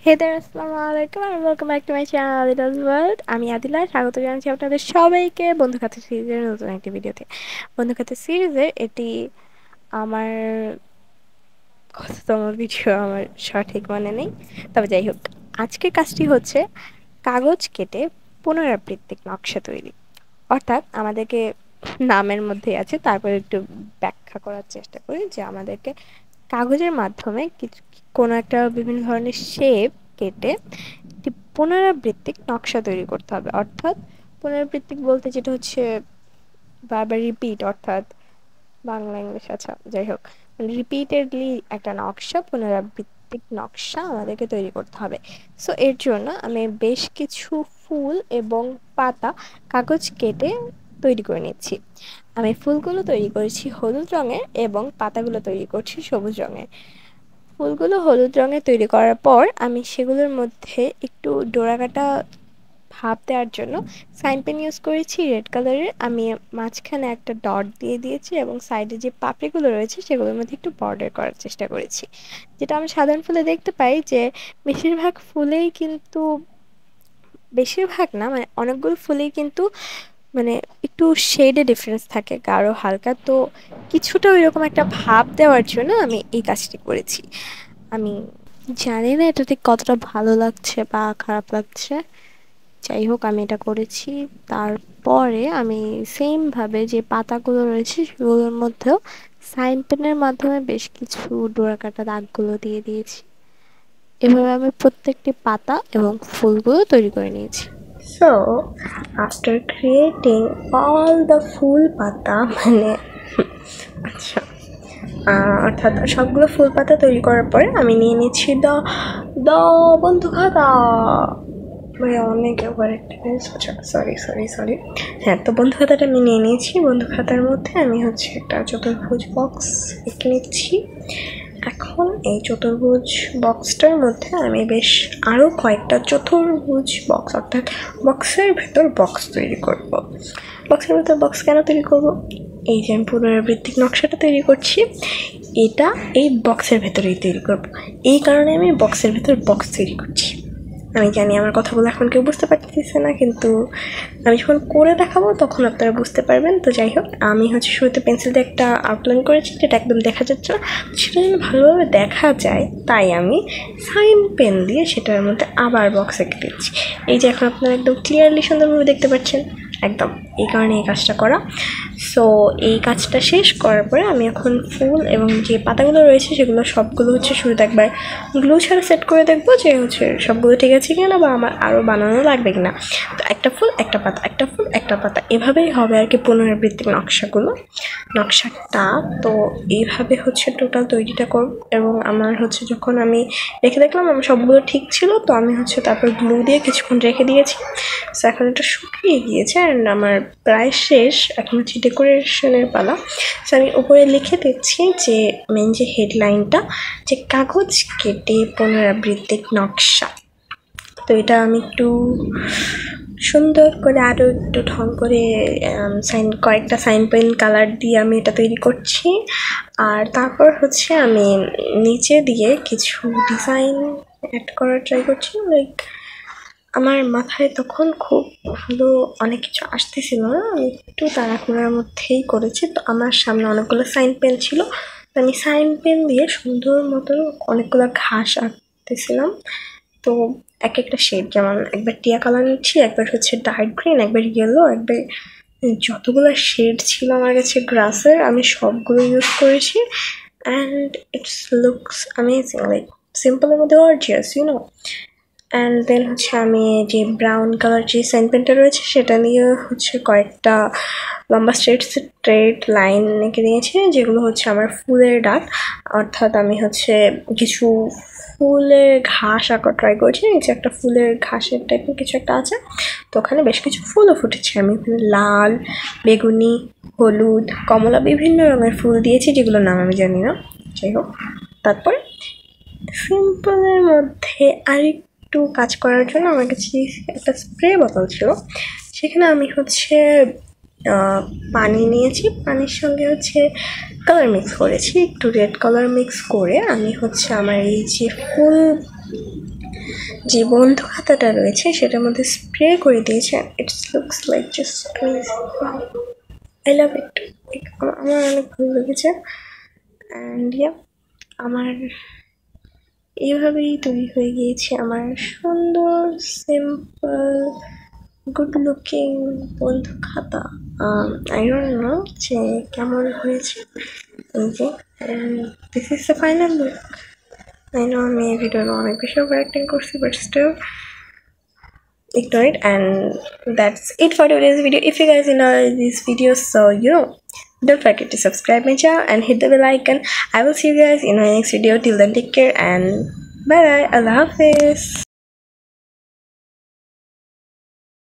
Hey there, আসসালামু আলাইকুম and welcome back to my channel Adila's World. আমি আদিলা, স্বাগত জানাচ্ছি আপনাদের সবাইকে বন্ধুখাতা সিরিজের নতুন একটি ভিডিওতে। বন্ধুখাতা সিরিজের এটি আমার কততম ভিডিও আমার সঠিক মনে নেই, তবে যাই হোক, আজকের কাজটি হচ্ছে কাগজ কেটে পুনরাবৃত্তিক নকশা তৈরি। অর্থাৎ আমাদেরকে নামের মধ্যেই আছে, তারপরে একটু ব্যাখ্যা করার চেষ্টা করি যে আমাদেরকে কাগজের মাধ্যমে কিছু কোনো একটা বিভিন্ন ধরনের শেপ কেটে একটি পুনরাবৃত্তিক নকশা তৈরি করতে হবে। অর্থাৎ পুনরাবৃত্তিক বলতে যেটা হচ্ছে বারবার রিপিট, অর্থাৎ বাংলা ইংলিশ, আচ্ছা যাই হোক, রিপিটেডলি একটা নকশা, পুনরাবৃত্তিক নকশা আমাদেরকে তৈরি করতে হবে। সো এর জন্য আমি বেশ কিছু ফুল এবং পাতা কাগজ কেটে তৈরি করে নিচ্ছি। আমি ফুলগুলো তৈরি করেছি হলুদ রঙের এবং পাতাগুলো তৈরি করছি সবুজ রঙের। ফুলগুলো হলুদ রঙের তৈরি করার পর আমি সেগুলোর মধ্যে একটু ডোরাকাটা ভাব দেওয়ার জন্য সাইন পেন ইউজ করেছি রেড কালারের। আমি মাঝখানে একটা ডট দিয়ে দিয়েছি এবং সাইডে যে পাপড়িগুলো রয়েছে সেগুলোর মধ্যে একটু বর্ডার করার চেষ্টা করেছি। যেটা আমি সাধারণ ফুলে দেখতে পাই যে বেশিরভাগ ফুলেই কিন্তু, বেশিরভাগ না মানে অনেকগুলো ফুলেই কিন্তু মানে একটু শেডে ডিফারেন্স থাকে, গাঢ় হালকা। তো কিছুটা ওইরকম একটা ভাব দেওয়ার জন্য আমি এই কাজটি করেছি। আমি জানি না এটা ঠিক কতটা ভালো লাগছে বা খারাপ লাগছে, যাই হোক আমি এটা করেছি। তারপরে আমি সেমভাবে যে পাতাগুলো রয়েছে সেগুলোর মধ্যেও সাইন পেনের মাধ্যমে বেশ কিছু ডোরাকাটা দাগগুলো দিয়ে দিয়েছি। এভাবে আমি প্রত্যেকটি পাতা এবং ফুলগুলো তৈরি করে নিয়েছি। So, after creating all the ফুল পাতা আচ্ছা অর্থাৎ সবগুলো ফুল পাতা তৈরি করার পরে আমি নিয়ে নিচ্ছি দ বন্ধু খাতা। ভাইয়া অনেক ওভার আচ্ছা সরি সরি সরি হ্যাঁ, তো বন্ধু খাতাটা আমি নিয়ে নিয়েছি। বন্ধু খাতার মধ্যে আমি হচ্ছে একটা চতুর্ভুজ বক্স এঁকে নিচ্ছি। এখন এই চতুর্ভুজ বক্সটার মধ্যে আমি বেশ আরও কয়েকটা চতুর্ভুজ বক্স, অর্থাৎ বক্সের ভেতর বক্স তৈরি করব। বক্সের ভেতর বক্স কেন তৈরি করব? এই যে আমি পুনরাবৃত্তিক নকশাটা তৈরি করছি, এটা এই বক্সের ভেতরেই তৈরি করব। এই কারণে আমি বক্সের ভেতর বক্স তৈরি করছি। আমি জানি আমার কথাগুলো এখন কেউ বুঝতে পারতেছে না, কিন্তু আমি যখন করে দেখাবো তখন আপনারা বুঝতে পারবেন। তো যাই হোক, আমি হচ্ছে শুরুতে পেন্সিল দিয়ে একটা আউটলাইন করেছি যেটা একদম দেখা যাচ্ছে না, সেটা যেন ভালোভাবে দেখা যায় তাই আমি সাইন পেন দিয়ে সেটার মধ্যে আবার বক্স এঁকে দিচ্ছি। এই যে এখন আপনারা একদম ক্লিয়ারলি সুন্দরভাবে দেখতে পাচ্ছেন, একদম এই কারণে এই কাজটা করা। সো এই কাজটা শেষ করার পরে আমি এখন ফুল এবং যে পাতাগুলো রয়েছে সেগুলো সবগুলো হচ্ছে শুরুতে একবার গ্লু ছাড়া সেট করে দেখবো যে হচ্ছে সবগুলো ঠিক আছে কিনা বা আমার আরও বানানো লাগবে কিনা। তো একটা ফুল একটা পাতা, একটা ফুল একটা পাতা, এভাবেই হবে আর কি পুনরাবৃত্তিক নকশাটা। তো এইভাবে হচ্ছে টোটাল তৈরিটা করব। এবং আমার হচ্ছে যখন আমি রেখে দেখলাম আমার সবগুলো ঠিক ছিল, তো আমি হচ্ছে তারপর গ্লু দিয়ে কিছুক্ষণ রেখে দিয়েছি। সো এখন এটা শুকিয়ে গিয়েছে অ্যান্ড আমার প্রায় শেষ। এখন হচ্ছে ডেকোরেশনের পালা। সো আমি উপরে লিখে দিচ্ছি যে মেন যে হেডলাইনটা, যে কাগজ কেটে পুনরাবৃত্তিক নকশা। তো এটা আমি একটু সুন্দর করে আরও একটু ঢং করে কয়েকটা সাইন পেন কালার দিয়ে আমি এটা তৈরি করছি। আর তারপর হচ্ছে আমি নিচে দিয়ে কিছু ডিজাইন অ্যাড করার ট্রাই করছি। লাইক আমার মাথায় তখন খুব ভালো অনেক কিছু আসতেছিল না, আমি একটু তাড়াহুড়ার মধ্যেই করেছি। তো আমার সামনে অনেকগুলো সাইন পেন ছিল, তো আমি সাইন পেন দিয়ে সুন্দর মতন অনেকগুলো ঘাস আঁকতেছিলাম। তো এক একটা শেড, যেমন একবার টিয়া কালার নিচ্ছি, একবার হচ্ছে ডার্ক গ্রিন, একবার ইয়েলো, একবার যতগুলো শেড ছিল আমার কাছে গ্রাসের আমি সবগুলো ইউজ করেছি। And it's looks amazing, like সিম্পলের মধ্যে গর্জিয়াস, ইউনো। অ্যান্ড দেন হচ্ছে আমি যে ব্রাউন কালার যে সাইন পেনটা রয়েছে সেটা নিয়ে হচ্ছে কয়েকটা লম্বা স্ট্রেট লাইন এঁকে নিয়েছি, যেগুলো হচ্ছে আমার ফুলের ডাক। অর্থাৎ আমি হচ্ছে কিছু ফুলের ঘাস আঁকা ট্রাই করছি। এই যে একটা ফুলের ঘাসের টাইপের কিছু একটা আছে, তো ওখানে বেশ কিছু ফুলও ফুটেছে। আমি ওখানে লাল, বেগুনি, হলুদ, কমলা বিভিন্ন রঙের ফুল দিয়েছি, যেগুলোর নাম আমি জানি না। যাই হোক, তারপর সিম্পলের মধ্যে আরেকটু কাজ করার জন্য আমার কাছে একটা স্প্রে বোতল ছিল, সেখানে আমি হচ্ছে পানি নিয়েছি, পানির সঙ্গে হচ্ছে কালার মিক্স করেছি, একটু রেড কালার মিক্স করে আমি হচ্ছে আমার এই যে ফুল যে বন্ধু খাতাটা রয়েছে সেটার মধ্যে স্প্রে করে দিয়েছে। It's looks like just I love it. আমার অনেক ভালো লেগেছে। অ্যান্ড ইয়া, আমার এইভাবেই তৈরি হয়ে গিয়েছে আমার সুন্দর সিম্পল গুড লুকিং বন্ধু খাতা। আই ডোন্ট নো যে কেমন হয়েছে। This is the final look. I know আমি এই ভিডিওর অনেক বেশি ওভার অ্যাক্টিং করছি, but still ignore it. And that's it for today's video. If you guys enjoy this video, so don't forget to subscribe my channel and hit the bell icon. I will see you guys in my next video. Till then, take care and bye bye. Allah Hafiz.